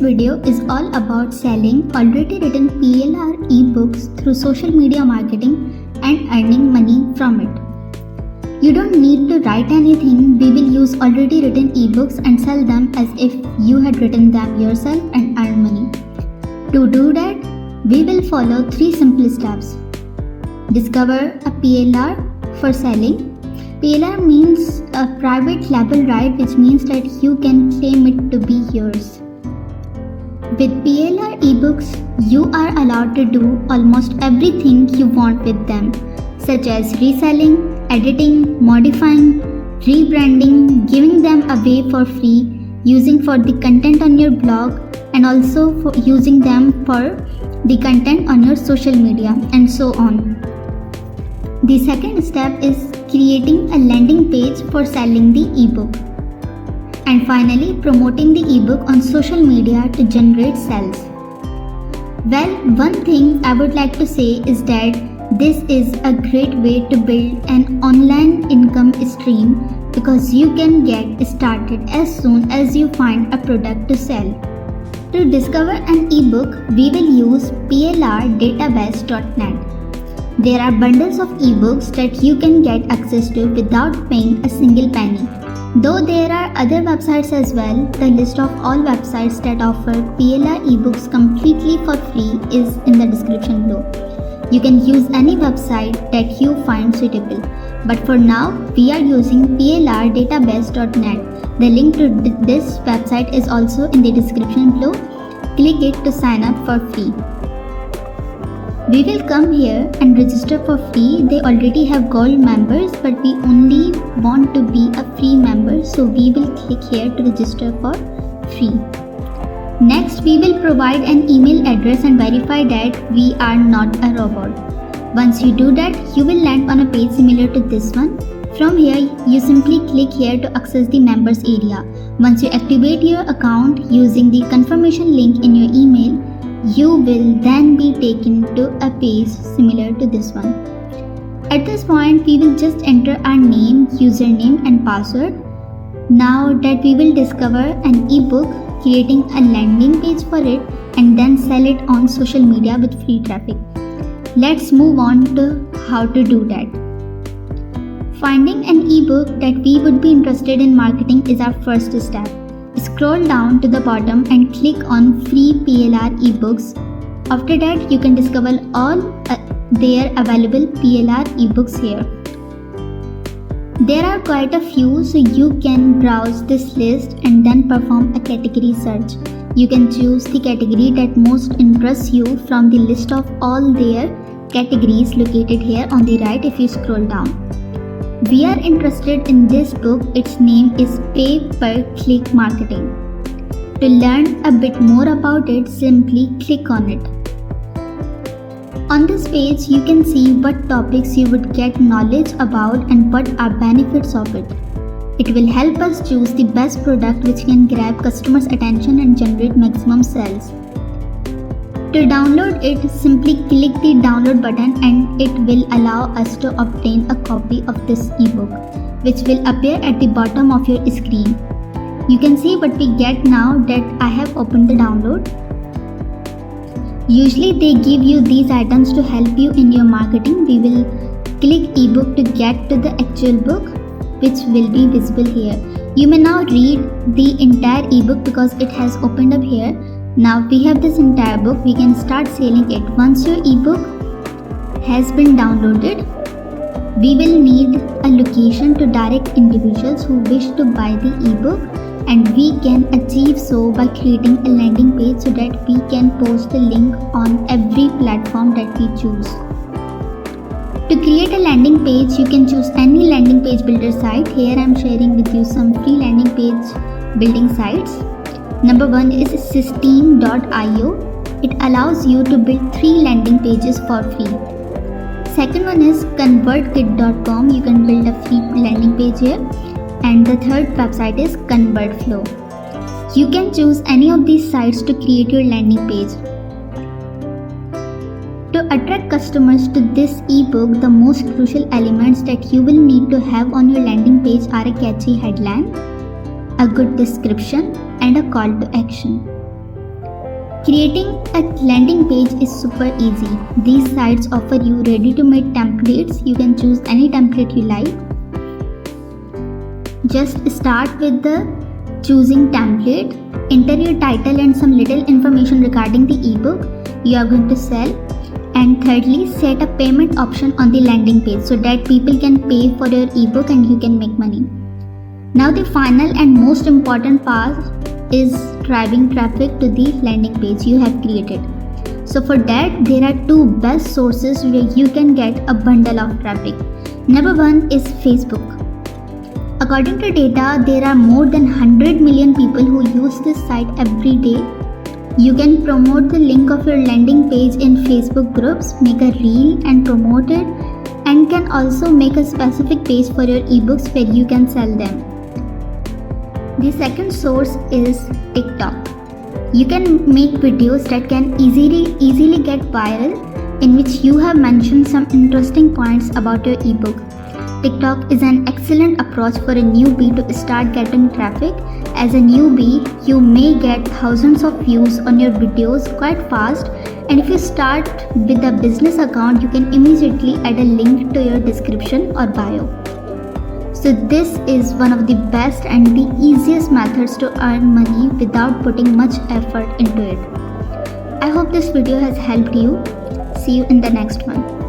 video is all about selling already written PLR ebooks through social media marketing and earning money from it. You don't need to write anything. We will use already written ebooks and sell them as if you had written them yourself and earn money. To do that, we will follow 3 simple steps. Discover a PLR for selling. PLR means a private label right, which means that you can claim it to be yours. With PLR ebooks, you are allowed to do almost everything you want with them, such as reselling, editing, modifying, rebranding, giving them away for free, using for the content on your blog, and also for using them for the content on your social media, and so on. The second step is creating a landing page for selling the ebook. And finally, promoting the ebook on social media to generate sales. Well, one thing I would like to say is that this is a great way to build an online income stream because you can get started as soon as you find a product to sell. To discover an ebook, we will use plrdatabase.net. There are bundles of ebooks that you can get access to without paying a single penny. Though there are other websites as well, the list of all websites that offer PLR ebooks completely for free is in the description below. You can use any website that you find suitable. But for now, we are using plrdatabase.net. The link to this website is also in the description below. Click it to sign up for free. We will come here and register for free. They already have gold members, but we only want to be a free member, so we will click here to register for free. Next, we will provide an email address and verify that we are not a robot. Once you do that, you will land on a page similar to this one. From here, you simply click here to access the members area. Once you activate your account using the confirmation link in your email, you will then be taken to a page similar to this one. At this point, we will just enter our name, username and password. Now that we will discover an ebook, creating a landing page for it and then sell it on social media with free traffic. Let's move on to how to do that. Finding an ebook that we would be interested in marketing is our first step. Scroll down to the bottom and click on free PLR ebooks. After that, you can discover all their available PLR ebooks here. There are quite a few, so you can browse this list and then perform a category search. You can choose the category that most interests you from the list of all their categories located here on the right if you scroll down. We are interested in this book. Its name is Pay-Per-Click Marketing. To learn a bit more about it, simply click on it. On this page, you can see what topics you would get knowledge about and what are benefits of it. It will help us choose the best product which can grab customers' attention and generate maximum sales. To download it, simply click the download button and it will allow us to obtain a copy of this ebook, which will appear at the bottom of your screen. You can see what we get now that I have opened the download. Usually they give you these items to help you in your marketing. We will click ebook to get to the actual book, which will be visible here. You may now read the entire ebook because it has opened up here. Now we have this entire book. We can start selling it. Once your ebook has been downloaded, we will need a location to direct individuals who wish to buy the ebook, and we can achieve so by creating a landing page so that we can post the link on every platform that we choose. To create a landing page, you can choose any landing page builder site. Here I am sharing with you some free landing page building sites. Number 1 is Systeme.io. It allows you to build 3 landing pages for free. Second one is ConvertKit.com. You can build a free landing page here. And the third website is ConvertFlow. You can choose any of these sites to create your landing page. To attract customers to this ebook, the most crucial elements that you will need to have on your landing page are a catchy headline, a good description, and a call to action. Creating a landing page is super easy. These sites offer you ready-to-made templates. You can choose any template you like. Just start with the choosing template. Enter your title and some little information regarding the ebook you are going to sell. And thirdly, set a payment option on the landing page so that people can pay for your ebook and you can make money. Now the final and most important part is driving traffic to the landing page you have created. So for that, there are two best sources where you can get a bundle of traffic. Number one is Facebook. According to data, there are more than 100 million people who use this site every day. You can promote the link of your landing page in Facebook groups, make a reel and promote it, and can also make a specific page for your ebooks where you can sell them. The second source is TikTok. You can make videos that can easily get viral, in which you have mentioned some interesting points about your ebook. TikTok is an excellent approach for a newbie to start getting traffic. As a newbie, you may get thousands of views on your videos quite fast, and if you start with a business account, you can immediately add a link to your description or bio. So this is one of the best and the easiest methods to earn money without putting much effort into it. I hope this video has helped you. See you in the next one.